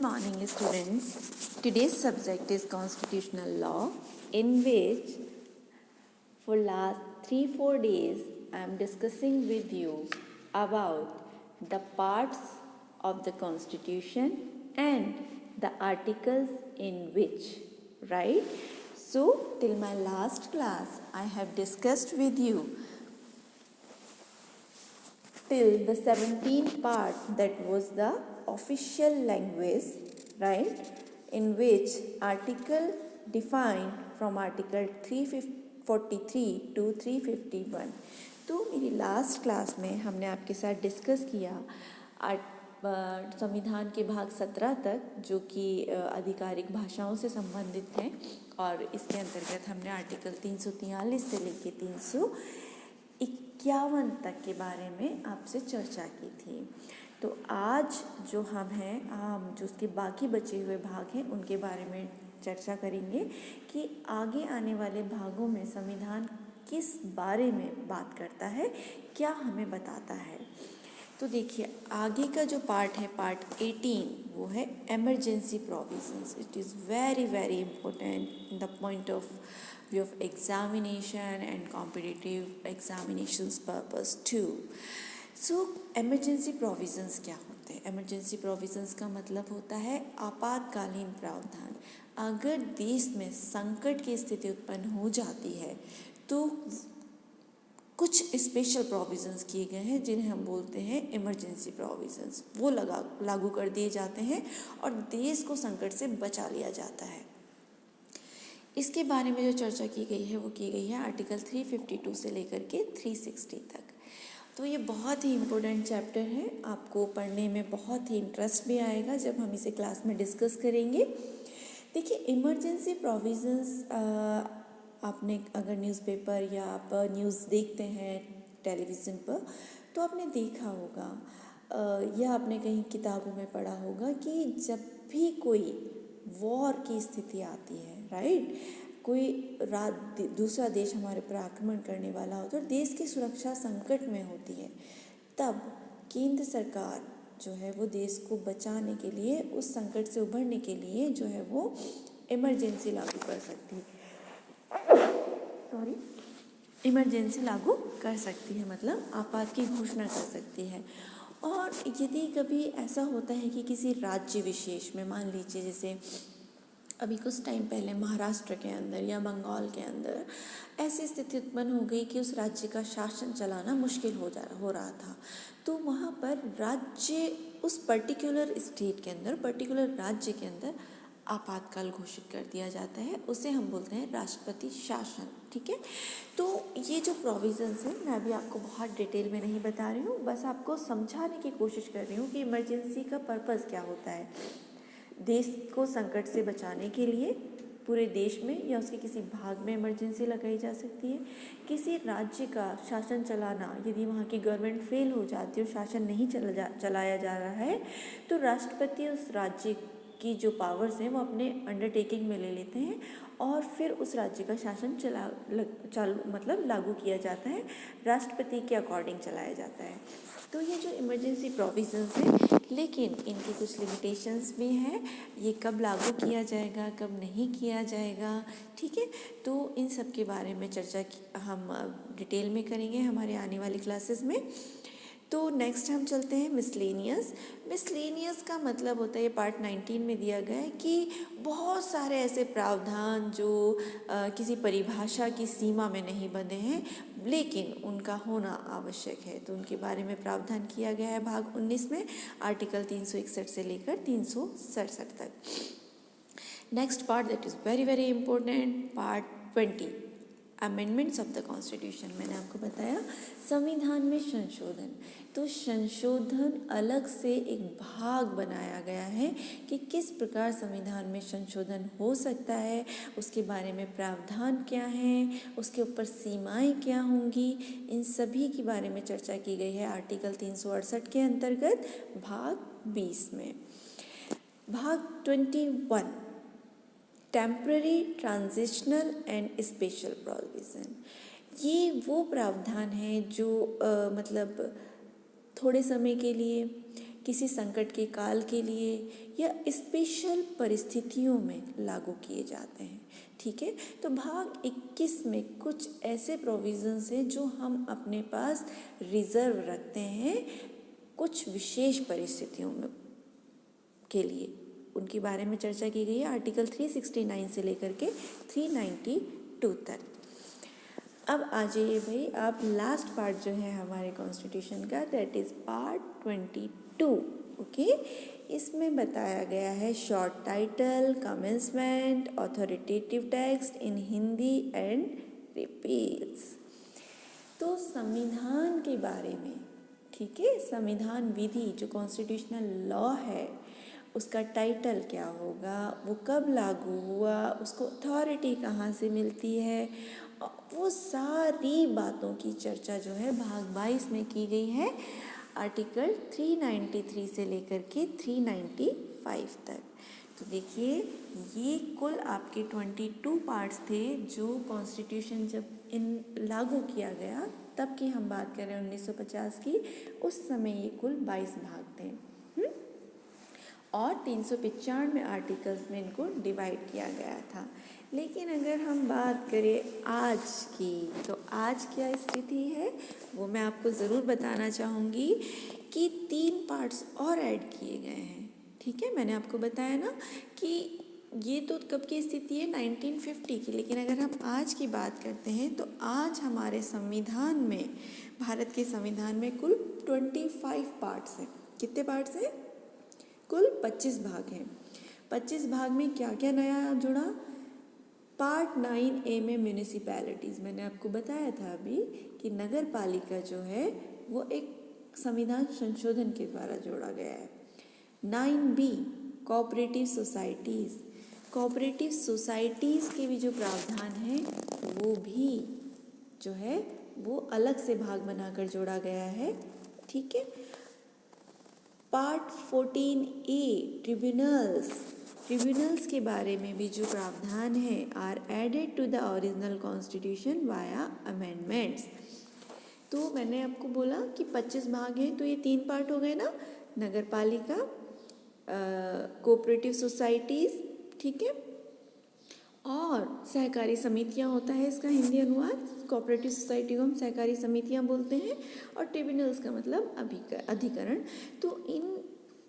morning, students. Today's subject is constitutional law, in which for last 3-4 days I am discussing with you about the parts of the constitution and the articles in which, right? So till my last class I have discussed with you till the 17th part, that was the official language, right, in which article defined from article 343 to 351. तो मेरी last class में हमने आपके साथ discuss किया संविधान के भाग 17 तक, जो कि आधिकारिक भाषाओं से संबंधित हैं, और इसके अंतर्गत हमने आर्टिकल 343 से लेके 351 तक के बारे में आपसे चर्चा की थी। तो आज जो हम जो उसके बाकी बचे हुए भाग हैं उनके बारे में चर्चा करेंगे कि आगे आने वाले भागों में संविधान किस बारे में बात करता है, क्या हमें बताता है। तो देखिए, आगे का जो पार्ट है, पार्ट 18, वो है emergency provisions. It is very very important in the point of view of examination and competitive examinations purpose too. So emergency provisions क्या होते हैं? इमरजेंसी प्रोविजंस का मतलब होता है आपातकालीन प्रावधान। अगर देश में संकट की स्थिति उत्पन्न हो जाती है तो कुछ स्पेशल प्रोविजंस किए गए हैं जिन्हें हम बोलते हैं इमरजेंसी प्रोविजंस। वो लागू कर दिए जाते हैं और देश को संकट से बचा लिया जाता है। इसके बारे में जो चर्चा की गई है वो की गई है आर्टिकल 352 से लेकर के 360 तक। तो ये बहुत ही इम्पोर्टेंट चैप्टर है, आपको पढ़ने में बहुत ही इंटरेस्ट भी आएगा जब हम इसे क्लास में डिस्कस करेंगे। देखिए, इमरजेंसी प्रोविजंस आपने अगर न्यूज़पेपर या आप न्यूज़ देखते हैं टेलीविज़न पर तो आपने देखा होगा या आपने कहीं किताबों में पढ़ा होगा कि जब भी कोई वॉर की स्थिति आती है, राइट, कोई दूसरा देश हमारे पर आक्रमण करने वाला होता है और देश की सुरक्षा संकट में होती है, तब केंद्र सरकार जो है वो देश को बचाने के लिए, उस संकट से उभरने के लिए जो है वो इमरजेंसी लागू कर सकती है। इमरजेंसी लागू कर सकती है, मतलब आपात की घोषणा कर सकती है। और यदि कभी ऐसा होता है कि किसी राज्य विशेष में, मान लीजिए जैसे अभी कुछ टाइम पहले महाराष्ट्र के अंदर या बंगाल के अंदर ऐसी स्थिति उत्पन्न हो गई कि उस राज्य का शासन चलाना मुश्किल हो रहा था, तो वहाँ पर राज्य, उस पर्टिकुलर स्टेट के अंदर, पर्टिकुलर राज्य के अंदर आपातकाल घोषित कर दिया जाता है। उसे हम बोलते हैं राष्ट्रपति शासन, ठीक है। तो ये जो प्रोविजंस हैं, मैं अभी आपको बहुत डिटेल में नहीं बता रही हूँ, बस आपको समझाने की कोशिश कर रही हूँ कि इमरजेंसी का पर्पस क्या होता है। देश को संकट से बचाने के लिए पूरे देश में या उसके किसी भाग में इमरजेंसी लगाई जा सकती है। किसी राज्य का शासन चलाना, यदि वहाँ की गवर्नमेंट फेल हो जाती है और शासन नहीं चलाया जा रहा है, तो राष्ट्रपति उस राज्य की जो पावर्स हैं वो अपने अंडरटेकिंग में ले लेते हैं और फिर उस राज्य का शासन लागू किया जाता है, राष्ट्रपति के अकॉर्डिंग चलाया जाता है। तो ये जो इमरजेंसी प्रोविजंस हैं, लेकिन इनकी कुछ लिमिटेशंस भी हैं। ये कब लागू किया जाएगा, कब नहीं किया जाएगा, ठीक है। तो इन सब के बारे में चर्चा हम डिटेल में करेंगे हमारे आने वाली क्लासेस में। तो नेक्स्ट हम चलते हैं मिसलेनियस। मिसलेनियस का मतलब होता है, ये पार्ट 19 में दिया गया है कि बहुत सारे ऐसे प्रावधान जो किसी परिभाषा की सीमा में नहीं बंधे हैं लेकिन उनका होना आवश्यक है, तो उनके बारे में प्रावधान किया गया है भाग 19 में, आर्टिकल 361 से लेकर 367 तक। Next part that is very very important, part 20, amendments of the constitution. मैंने आपको बताया संविधान में संशोधन, तो संशोधन अलग से एक भाग बनाया गया है कि किस प्रकार संविधान में संशोधन हो सकता है, उसके बारे में प्रावधान क्या हैं, उसके ऊपर सीमाएं क्या होंगी, इन सभी के बारे में चर्चा की गई है आर्टिकल 368 के अंतर्गत भाग 20 में। भाग 21, temporary, transitional and special provision. ये वो प्रावधान है जो मतलब थोड़े समय के लिए किसी संकट के काल के लिए या स्पेशल परिस्थितियों में लागू किए जाते हैं। ठीक है, तो भाग 21 में कुछ ऐसे प्रोविजंस हैं जो हम अपने पास रिजर्व रखते हैं कुछ विशेष परिस्थितियों में के लिए, उनके बारे में चर्चा की गई है आर्टिकल 369 से लेकर के 392 तक। अब आ जाइए भाई आप लास्ट पार्ट जो है हमारे कॉन्स्टिट्यूशन का, दैट इज़ पार्ट 22। ओके, इसमें बताया गया है short title, commencement, authoritative text in Hindi and repeals. तो संविधान के बारे में, ठीक है, संविधान विधि जो कॉन्स्टिट्यूशनल लॉ है उसका टाइटल क्या होगा, वो कब लागू हुआ, उसको अथॉरिटी कहाँ से मिलती है, वो सारी बातों की चर्चा जो है भाग 22 में की गई है आर्टिकल 393 से लेकर के 395 तक। तो देखिए ये कुल आपके 22 पार्ट्स थे जो कॉन्स्टिट्यूशन जब लागू किया गया तब की हम बात कर रहे हैं 1950 की, उस समय ये कुल 22 भाग थे और 395 आर्टिकल्स में इनको डिवाइड किया गया था। लेकिन अगर हम बात करें आज की, तो आज क्या स्थिति है वो मैं आपको ज़रूर बताना चाहूँगी कि 3 पार्ट्स और ऐड किए गए हैं। ठीक है, मैंने आपको बताया ना कि ये तो कब की स्थिति है 1950 की, लेकिन अगर हम आज की बात करते हैं तो आज हमारे संविधान में, भारत के संविधान में कुल 25 पार्ट्स हैं। कितने पार्ट्स हैं? कुल 25 भाग हैं। 25 भाग में क्या क्या नया जुड़ा? पार्ट 9A में म्यूनिसिपैलिटीज़, मैंने आपको बताया था अभी कि नगर पालिका जो है वो एक संविधान संशोधन के द्वारा जोड़ा गया है। 9B cooperative societies, cooperative societies के भी जो प्रावधान हैं वो भी जो है वो अलग से भाग बनाकर जोड़ा गया है। ठीक है, पार्ट 14A ट्रिब्यूनल्स, ट्रिब्यूनल्स के बारे में भी जो प्रावधान है are added to the original constitution via amendments. तो मैंने आपको बोला कि 25 भाग हैं, तो ये 3 पार्ट हो गए ना, नगर पालिका, कोऑपरेटिव सोसाइटीज़, ठीक है, और सहकारी समितियां होता है इसका हिंदी अनुवाद। कोऑपरेटिव सोसाइटी को हम सहकारी समितियां बोलते हैं और ट्रिब्यूनल्स का मतलब अधिकरण। तो इन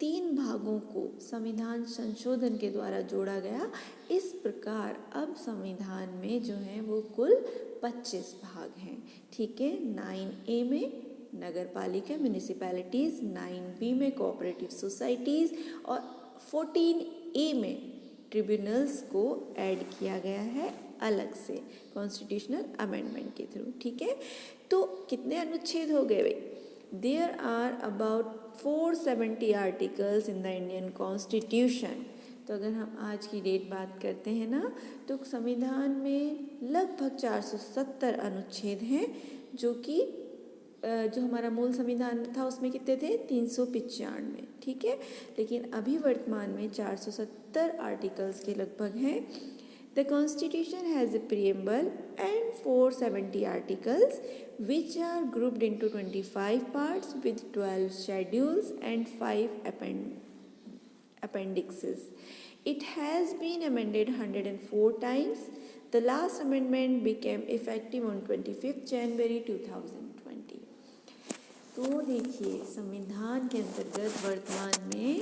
3 भागों को संविधान संशोधन के द्वारा जोड़ा गया। इस प्रकार अब संविधान में जो है वो कुल 25 भाग हैं। ठीक है, 9A में नगर पालिका म्यूनिसिपैलिटीज़, 9B में कोऑपरेटिव सोसाइटीज़ और 14A में ट्रिब्यूनल्स को ऐड किया गया है अलग से कॉन्स्टिट्यूशनल अमेंडमेंट के थ्रू। ठीक है, तो कितने अनुच्छेद हो गए भाई? There are about 470 articles in the Indian constitution. तो अगर हम आज की डेट बात करते हैं ना, तो संविधान में लगभग 470 अनुच्छेद हैं, जो कि जो हमारा मूल संविधान था उसमें कितने थे? 395। ठीक है, लेकिन अभी वर्तमान में 470 आर्टिकल्स के लगभग हैं। The constitution has a preamble and 470 articles which are grouped into 25 parts with 12 schedules and 5 appendixes. It has been amended 104 times. The last amendment became effective on 25th January 2020. तो देखिए संविधान के अंतर्गत वर्तमान में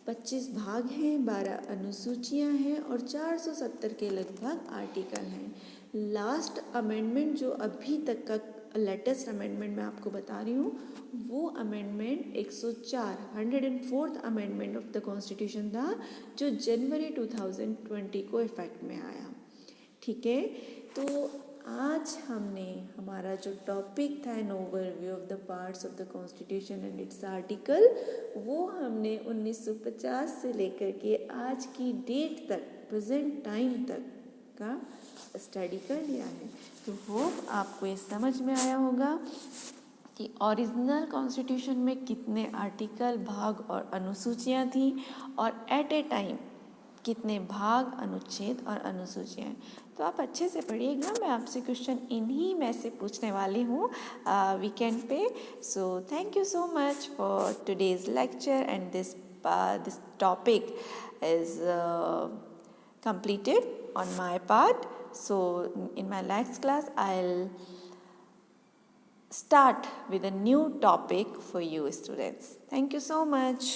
25 भाग हैं, 12 अनुसूचियां हैं और 470 के लगभग आर्टिकल हैं। लास्ट अमेंडमेंट जो अभी तक का लेटेस्ट अमेंडमेंट मैं आपको बता रही हूँ, वो amendment 104th amendment of the constitution था, जो जनवरी 2020 को इफेक्ट में आया। ठीक है, तो आज हमने हमारा जो टॉपिक था an overview of the parts of the constitution and it's article, वो हमने 1950 से लेकर के आज की डेट तक, प्रेजेंट टाइम तक का स्टडी कर लिया है। तो होप आपको ये समझ में आया होगा कि ओरिजिनल कॉन्स्टिट्यूशन में कितने आर्टिकल, भाग और अनुसूचियां थी और एट ए टाइम कितने भाग, अनुच्छेद और अनुसूचियाँ हैं। तो आप अच्छे से पढ़िएगा। मैं आपसे क्वेश्चन इन्हीं में से पूछने वाली हूँ वीकेंड पे। So thank you so much for today's lecture and this topic is completed on my part. So in my next class I'll start with a new topic for you students. Thank you so much.